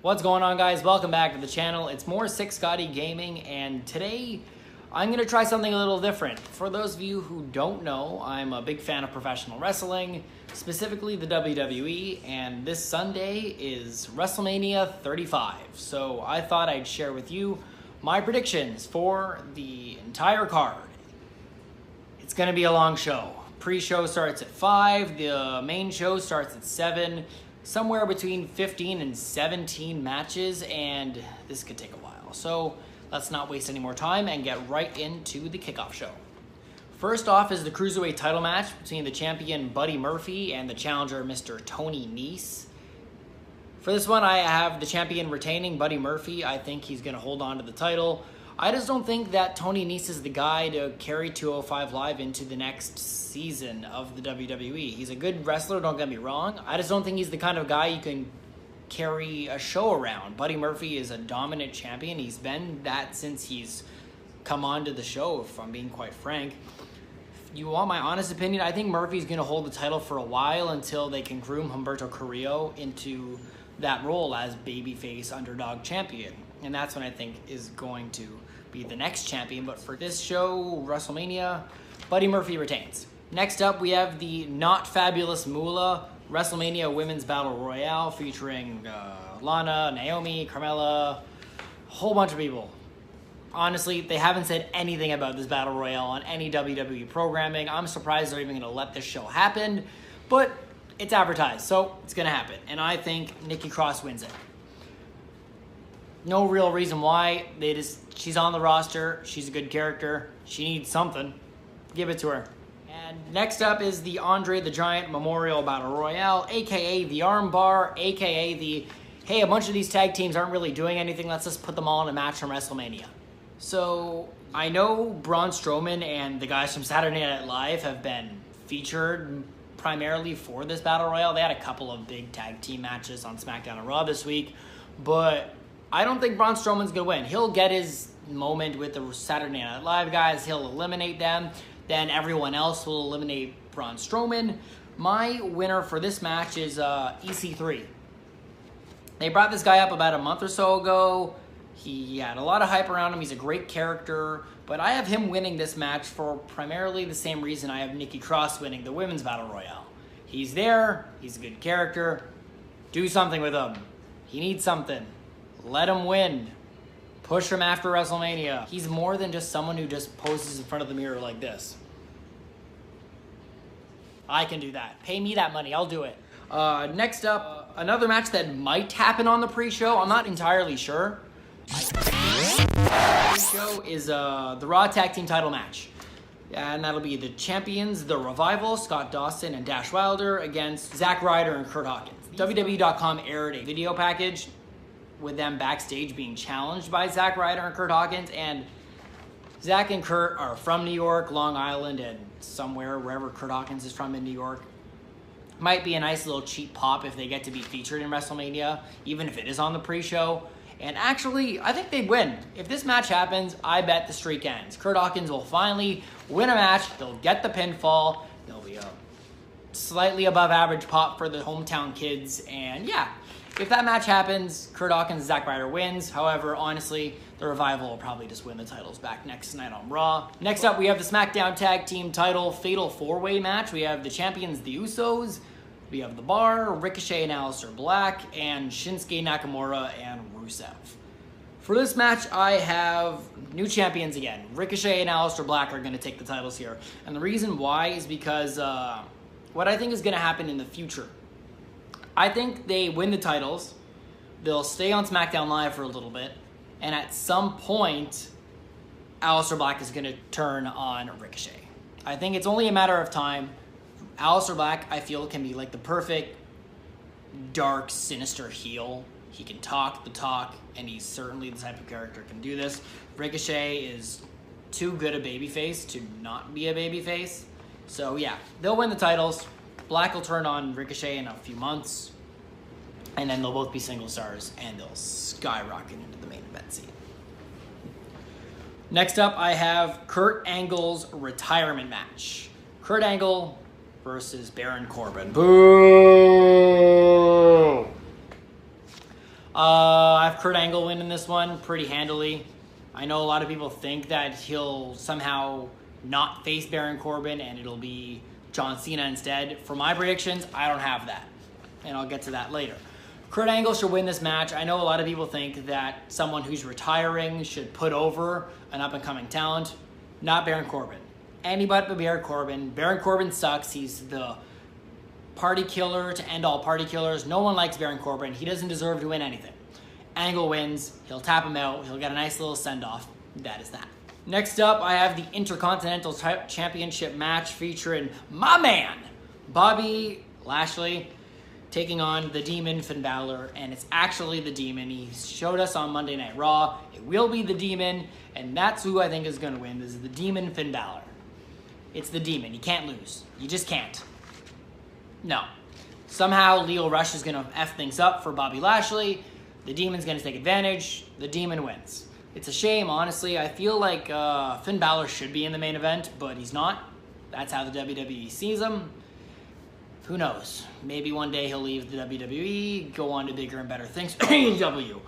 What's going on, guys? Welcome back to the channel. It's more Six Scotty Gaming, and today I'm going to try something a little different. For those of you who don't know, I'm a big fan of professional wrestling, specifically the WWE, and this Sunday is WrestleMania 35. So I thought I'd share with you my predictions for the entire card. It's going to be a long show. Pre-show starts at 5, the main show starts at 7. Somewhere between 15 and 17 matches, and this could take a while. So let's not waste any more time and get right into the kickoff show. First off is the Cruiserweight title match between the champion Buddy Murphy and the challenger Mr. Tony Nese. For this one, I have the champion retaining, Buddy Murphy. I think he's going to hold on to the title. I just don't think that Tony Nese is the guy to carry 205 Live into the next season of the WWE. He's a good wrestler, don't get me wrong. I just don't think he's the kind of guy you can carry a show around. Buddy Murphy is a dominant champion. He's been that since he's come onto the show, if I'm being quite frank. If you want my honest opinion, I think Murphy's going to hold the title for a while until they can groom Humberto Carrillo into that role as babyface underdog champion. And that's when I think is going to be the next champion. But for this show, WrestleMania, Buddy Murphy retains. Next up, we have the Not Fabulous Moolah WrestleMania Women's Battle Royale featuring Lana, Naomi, Carmella, a whole bunch of people. Honestly, they haven't said anything about this Battle Royale on any WWE programming. I'm surprised they're even going to let this show happen. But it's advertised, so it's going to happen. And I think Nikki Cross wins it. No real reason why. She's on the roster. She's a good character. She needs something. Give it to her. And next up is the Andre the Giant Memorial Battle Royale, aka the Armbar, aka the, hey, a bunch of these tag teams aren't really doing anything. Let's just put them all in a match from WrestleMania. So I know Braun Strowman and the guys from Saturday Night Live have been featured primarily for this Battle Royale. They had a couple of big tag team matches on SmackDown and Raw this week, but I don't think Braun Strowman's going to win. He'll get his moment with the Saturday Night Live guys. He'll eliminate them. Then everyone else will eliminate Braun Strowman. My winner for this match is EC3. They brought this guy up about a month or so ago. He had a lot of hype around him. He's a great character. But I have him winning this match for primarily the same reason I have Nikki Cross winning the Women's Battle Royale. He's there. He's a good character. Do something with him. He needs something. Let him win. Push him after WrestleMania. He's more than just someone who just poses in front of the mirror like this. I can do that. Pay me that money. I'll do it. Next up, another match that might happen on the pre-show. I'm not entirely sure. The pre-show is the Raw Tag Team title match. And that'll be the champions, The Revival, Scott Dawson and Dash Wilder, against Zack Ryder and Kurt Hawkins. WWE.com aired a video package with them backstage being challenged by Zack Ryder and Kurt Hawkins, and Zack and Kurt are from New York, Long Island, and somewhere, wherever Kurt Hawkins is from in New York. Might be a nice little cheap pop if they get to be featured in WrestleMania, even if it is on the pre-show. And actually, I think they'd win. If this match happens, I bet the streak ends. Kurt Hawkins will finally win a match, they'll get the pinfall, there'll be a slightly above average pop for the hometown kids, and yeah. If that match happens, Kurt Hawkins and Zack Ryder wins. However, honestly, the Revival will probably just win the titles back next night on Raw. Next up, we have the SmackDown Tag Team title Fatal 4-Way match. We have the champions, the Usos. We have The Bar, Ricochet and Aleister Black, and Shinsuke Nakamura and Rusev. For this match, I have new champions again. Ricochet and Aleister Black are going to take the titles here. And the reason why is because what I think is going to happen in the future. I think they win the titles, they'll stay on SmackDown Live for a little bit, and at some point, Aleister Black is going to turn on Ricochet. I think it's only a matter of time. Aleister Black, I feel, can be like the perfect, dark, sinister heel. He can talk the talk, and he's certainly the type of character who can do this. Ricochet is too good a babyface to not be a babyface. So yeah, they'll win the titles. Black will turn on Ricochet in a few months, and then they'll both be single stars, and they'll skyrocket into the main event scene. Next up, I have Kurt Angle's retirement match. Kurt Angle versus Baron Corbin. Boo! I have Kurt Angle winning this one pretty handily. I know a lot of people think that he'll somehow not face Baron Corbin and it'll be John Cena instead. For my predictions, I don't have that. And I'll get to that later. Kurt Angle should win this match. I know a lot of people think that someone who's retiring should put over an up-and-coming talent. Not Baron Corbin. Anybody but Baron Corbin. Baron Corbin sucks. He's the party killer to end all party killers. No one likes Baron Corbin. He doesn't deserve to win anything. Angle wins. He'll tap him out. He'll get a nice little send-off. That is that. Next up, I have the Intercontinental Championship match featuring my man, Bobby Lashley, taking on the Demon, Finn Balor, and it's actually the Demon. He showed us on Monday Night Raw. It will be the Demon, and that's who I think is going to win. This is the Demon, Finn Balor. It's the Demon. You can't lose. You just can't. No. Somehow Leo Rush is going to F things up for Bobby Lashley. The Demon's going to take advantage. The Demon wins. It's a shame, honestly. I feel like Finn Balor should be in the main event, but he's not. That's how the WWE sees him. Who knows? Maybe one day he'll leave the WWE, go on to bigger and better things. AEW.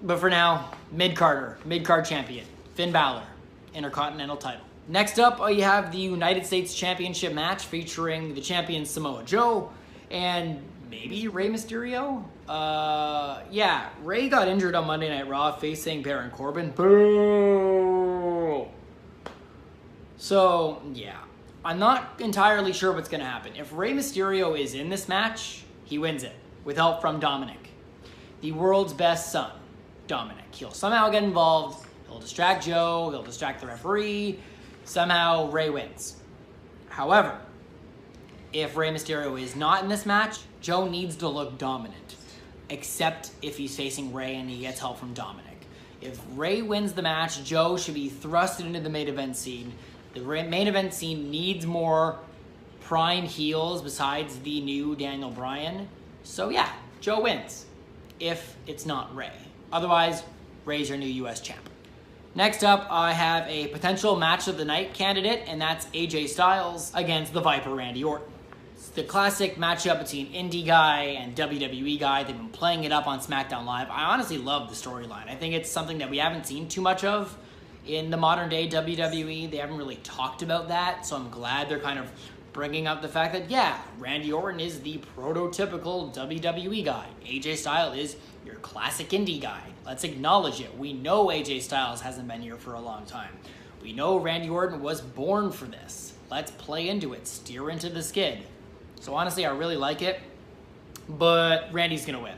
But for now, mid-card champion, Finn Balor, Intercontinental title. Next up, you have the United States Championship match featuring the champion Samoa Joe and maybe Rey Mysterio? Yeah, Rey got injured on Monday Night Raw facing Baron Corbin. Boo! So, yeah. I'm not entirely sure what's going to happen. If Rey Mysterio is in this match, he wins it with help from Dominic. The world's best son, Dominic. He'll somehow get involved. He'll distract Joe. He'll distract the referee. Somehow, Rey wins. However, if Rey Mysterio is not in this match, Joe needs to look dominant, except if he's facing Rey and he gets help from Dominic. If Rey wins the match, Joe should be thrusted into the main event scene. The main event scene needs more prime heels besides the new Daniel Bryan. So yeah, Joe wins if it's not Rey. Otherwise, Rey's your new US champ. Next up, I have a potential match of the night candidate, and that's AJ Styles against the Viper Randy Orton. It's the classic matchup between indie guy and WWE guy. They've been playing it up on SmackDown Live. I honestly love the storyline. I think it's something that we haven't seen too much of in the modern day WWE. They haven't really talked about that, so I'm glad they're kind of bringing up the fact that, yeah, Randy Orton is the prototypical WWE guy. AJ Styles is your classic indie guy. Let's acknowledge it. We know AJ Styles hasn't been here for a long time. We know Randy Orton was born for this. Let's play into it. Steer into the skid. So honestly, I really like it, but Randy's going to win.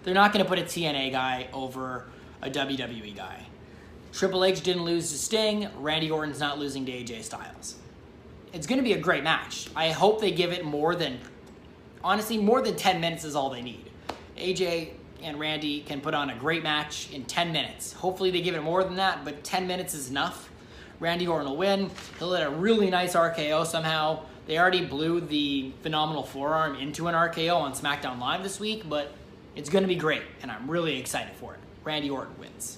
They're not going to put a TNA guy over a WWE guy. Triple H didn't lose to Sting. Randy Orton's not losing to AJ Styles. It's going to be a great match. I hope they give it more than 10 minutes is all they need. AJ and Randy can put on a great match in 10 minutes. Hopefully they give it more than that, but 10 minutes is enough. Randy Orton will win. He'll hit a really nice RKO somehow. They already blew the phenomenal forearm into an RKO on SmackDown Live this week, but it's going to be great, and I'm really excited for it. Randy Orton wins.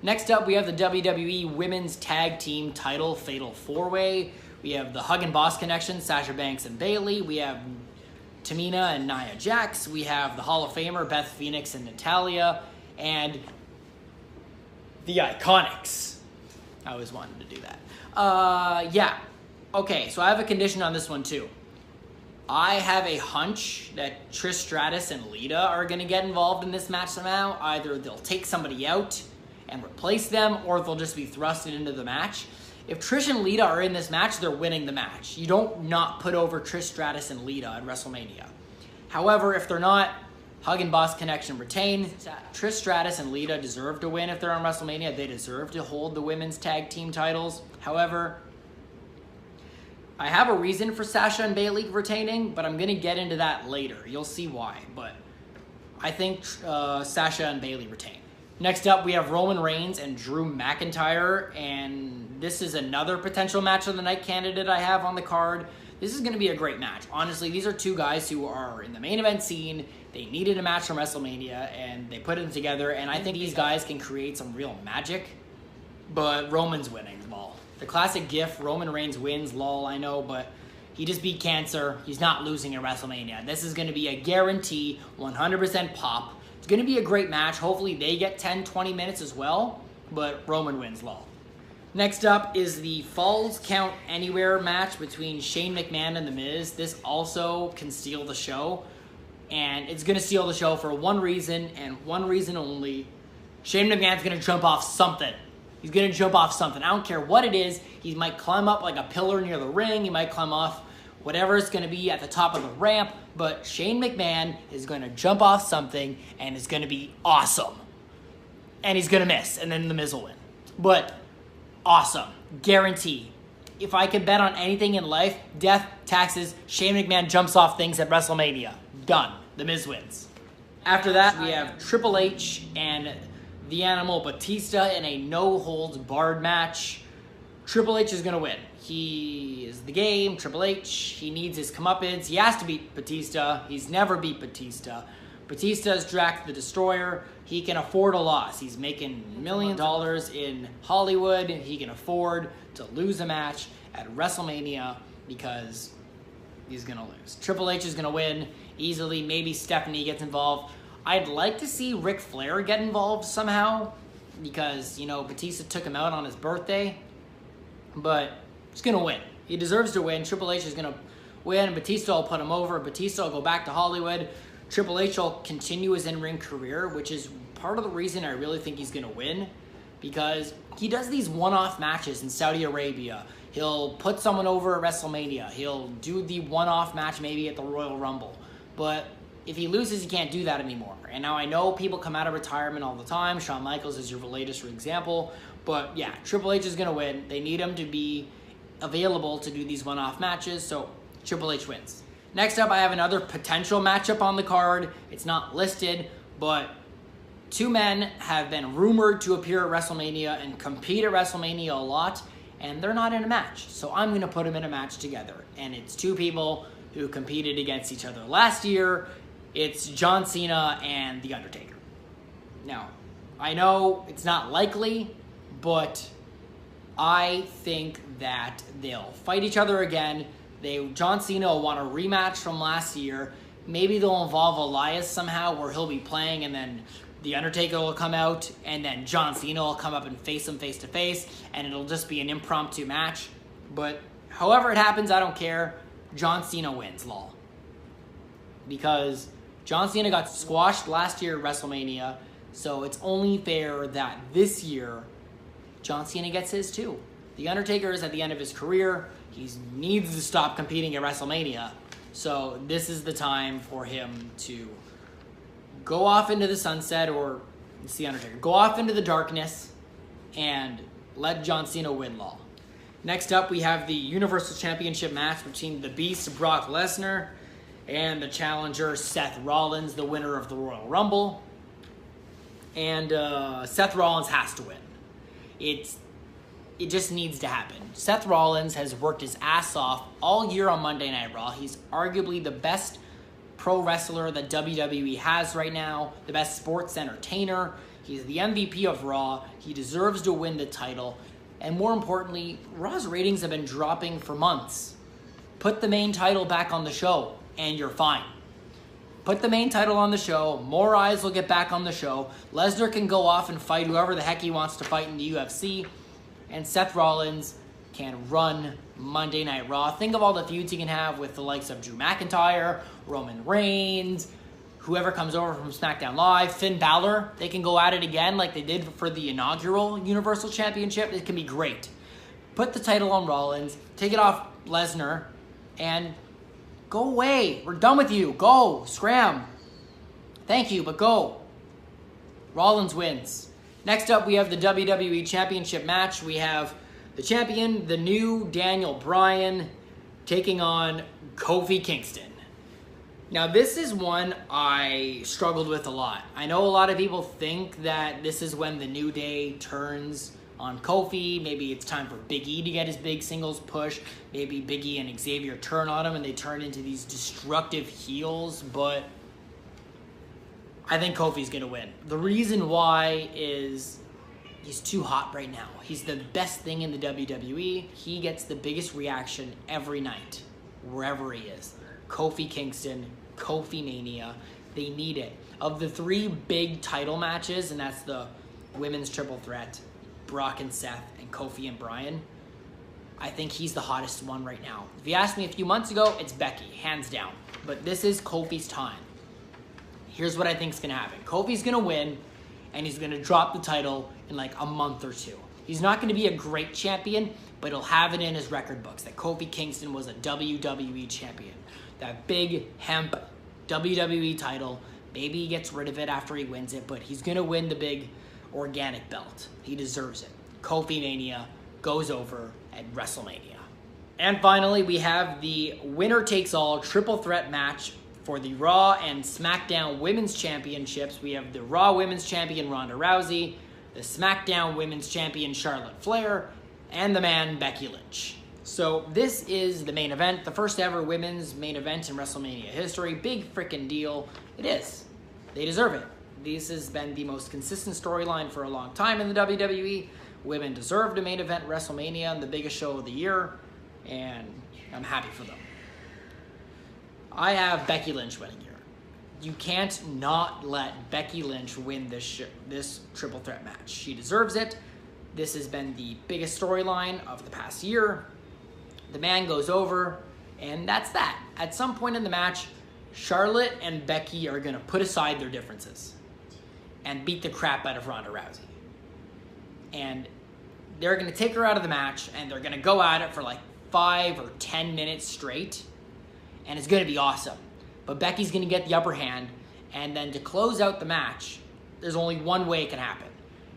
Next up, we have the WWE Women's Tag Team Title Fatal 4-Way. We have the Hug and Boss Connection, Sasha Banks and Bayley. We have Tamina and Nia Jax. We have the Hall of Famer, Beth Phoenix and Natalya. And the Iconics. I always wanted to do that. Yeah. Okay, so I have a condition on this one too. I have a hunch that Trish Stratus and Lita are going to get involved in this match somehow. Either they'll take somebody out and replace them, or they'll just be thrusted into the match. If Trish and Lita are in this match, they're winning the match. You don't not put over Trish Stratus and Lita at WrestleMania. However, if they're not, Hug and Boss Connection retain. Trish Stratus and Lita deserve to win if they're on WrestleMania. They deserve to hold the women's tag team titles. However, I have a reason for Sasha and Bayley retaining, but I'm going to get into that later. You'll see why, but I think Sasha and Bayley retain. Next up, we have Roman Reigns and Drew McIntyre, and this is another potential match of the night candidate I have on the card. This is going to be a great match. Honestly, these are two guys who are in the main event scene. They needed a match from WrestleMania, and they put them together, and I think these guys can create some real magic, but Roman's winning the ball. The classic gif, Roman Reigns wins, lol, I know, but He just beat cancer. He's not losing at WrestleMania. This is going to be a guarantee, 100% pop. It's going to be a great match. Hopefully they get 10, 20 minutes as well, but Roman wins, lol. Next up is the Falls Count Anywhere match between Shane McMahon and The Miz. This also can steal the show, and it's going to steal the show for one reason and one reason only. Shane McMahon's going to jump off something. He's going to jump off something. I don't care what it is. He might climb up like a pillar near the ring. He might climb off whatever it's going to be at the top of the ramp, but Shane McMahon is going to jump off something, and it's going to be awesome. And he's going to miss, and then The Miz will win. But awesome. Guarantee. If I could bet on anything in life, death, taxes, Shane McMahon jumps off things at WrestleMania. Done. The Miz wins. After that, we have Triple H and the Animal Batista in a no-holds-barred match. Triple H is going to win. He is the game, Triple H. He needs his comeuppance. He has to beat Batista. He's never beat Batista. Batista is Drax the Destroyer. He can afford a loss. He's making millions of dollars in Hollywood. He can afford to lose a match at WrestleMania because he's going to lose. Triple H is going to win easily. Maybe Stephanie gets involved. I'd like to see Ric Flair get involved somehow because, you know, Batista took him out on his birthday. But he's going to win. He deserves to win. Triple H is going to win. Batista will put him over. Batista will go back to Hollywood. Triple H will continue his in-ring career, which is part of the reason I really think he's going to win, because he does these one-off matches in Saudi Arabia. He'll put someone over at WrestleMania. He'll do the one-off match maybe at the Royal Rumble. But if he loses, he can't do that anymore. And now I know people come out of retirement all the time. Shawn Michaels is your latest example. But yeah, Triple H is going to win. They need him to be available to do these one-off matches, so Triple H wins. Next up, I have another potential matchup on the card. It's not listed, but two men have been rumored to appear at WrestleMania and compete at WrestleMania a lot, and they're not in a match. So I'm going to put them in a match together. And it's two people who competed against each other last year. It's John Cena and The Undertaker. Now, I know it's not likely, but I think that they'll fight each other again. John Cena will want a rematch from last year. Maybe they'll involve Elias somehow where he'll be playing and then The Undertaker will come out and then John Cena will come up and face him face to face and it'll just be an impromptu match. But however it happens, I don't care. John Cena wins, lol. Because John Cena got squashed last year at WrestleMania, so it's only fair that this year John Cena gets his too. The Undertaker is at the end of his career. He needs to stop competing at WrestleMania. So this is the time for him to go off into the sunset, or it's The Undertaker. Go off into the darkness and let John Cena win, lol. Next up, we have the Universal Championship match between the Beast, Brock Lesnar, and the challenger, Seth Rollins, the winner of the Royal Rumble. And Seth Rollins has to win. It just needs to happen. Seth Rollins has worked his ass off all year on Monday Night Raw. He's arguably the best pro wrestler that WWE has right now, the best sports entertainer. He's the MVP of Raw. He deserves to win the title. And more importantly, Raw's ratings have been dropping for months. Put the main title back on the show, and you're fine. Put the main title on the show. More eyes will get back on the show. Lesnar can go off and fight whoever the heck he wants to fight in the UFC. And Seth Rollins can run Monday Night Raw. Think of all the feuds he can have with the likes of Drew McIntyre, Roman Reigns, whoever comes over from SmackDown Live, Finn Balor. They can go at it again like they did for the inaugural Universal Championship. It can be great. Put the title on Rollins, take it off Lesnar, and go away. We're done with you. Go. Scram. Thank you, but go. Rollins wins. Next up, we have the WWE Championship match. We have the champion, the new Daniel Bryan, taking on Kofi Kingston. Now, this is one I struggled with a lot. I know a lot of people think that this is when the New Day turns on Kofi. Maybe it's time for Big E to get his big singles push. Maybe Big E and Xavier turn on him and they turn into these destructive heels, but I think Kofi's going to win. The reason why is he's too hot right now. He's the best thing in the WWE. He gets the biggest reaction every night. wherever he is. Kofi Kingston, Kofi Mania. They need it. Of the 3 big title matches, and that's the women's triple threat, Brock and Seth, and Kofi and Bryan, I think he's the hottest one right now. If you asked me a few months ago, it's Becky, hands down. But this is Kofi's time. Here's what I think is going to happen. Kofi's going to win, and he's going to drop the title in like a month or 2. He's not going to be a great champion, but he'll have it in his record books that Kofi Kingston was a WWE champion. That big hemp WWE title. Maybe he gets rid of it after he wins it, but he's going to win the big organic belt. He deserves it. Kofi Mania goes over at WrestleMania. And finally, we have the winner-takes-all triple threat match for the Raw and SmackDown Women's Championships. We have the Raw Women's Champion Ronda Rousey, the SmackDown Women's Champion Charlotte Flair, and the man Becky Lynch. So this is the main event, the first ever women's main event in WrestleMania history. Big freaking deal. It is. They deserve it. This has been the most consistent storyline for a long time in the WWE. Women deserved a main event WrestleMania and the biggest show of the year, and I'm happy for them. I have Becky Lynch winning here. You can't not let Becky Lynch win this triple threat match. She deserves it. This has been the biggest storyline of the past year. The man goes over, and that's that. At some point in the match, Charlotte and Becky are going to put aside their differences and beat the crap out of Ronda Rousey. And they're going to take her out of the match, and they're going to go at it for like 5 or 10 minutes straight, and it's going to be awesome. But Becky's going to get the upper hand, and then to close out the match, there's only one way it can happen.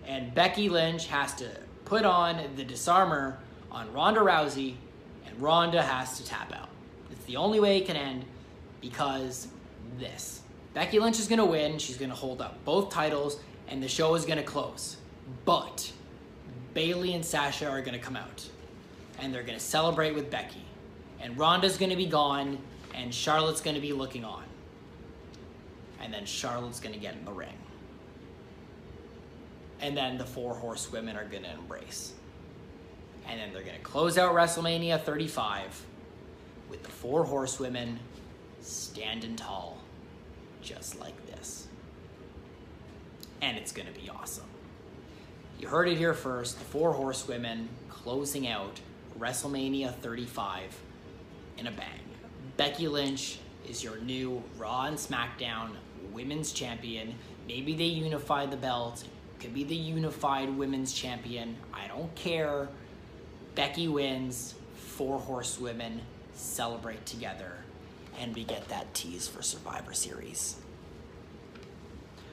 And Becky Lynch has to put on the disarmer on Ronda Rousey, and Ronda has to tap out. It's the only way it can end, because this. Becky Lynch is going to win. She's going to hold up both titles, and the show is going to close. But Bayley and Sasha are going to come out, and they're going to celebrate with Becky. And Ronda's going to be gone, and Charlotte's going to be looking on. And then Charlotte's going to get in the ring. And then the 4 horsewomen are going to embrace. And then they're going to close out WrestleMania 35 with the 4 horsewomen standing tall, just like this. And it's going to be awesome. You heard it here first, the 4 horsewomen closing out WrestleMania 35 in a bang. Becky Lynch is your new Raw and SmackDown Women's Champion. Maybe they unify the belt. Could be the unified Women's Champion. I don't care. Becky wins. 4 horsewomen celebrate together. And we get that tease for Survivor Series.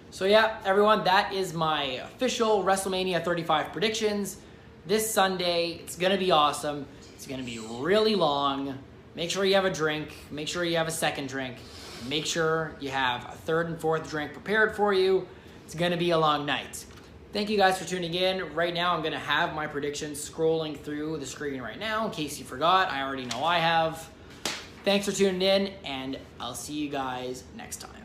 So yeah, everyone, that is my official WrestleMania 35 predictions. This Sunday, it's going to be awesome. It's going to be really long. Make sure you have a drink. Make sure you have a second drink. Make sure you have a 3rd and 4th drink prepared for you. It's going to be a long night. Thank you guys for tuning in. Right now, I'm going to have my predictions scrolling through the screen right now. In case you forgot, I already know I have. Thanks for tuning in, and I'll see you guys next time.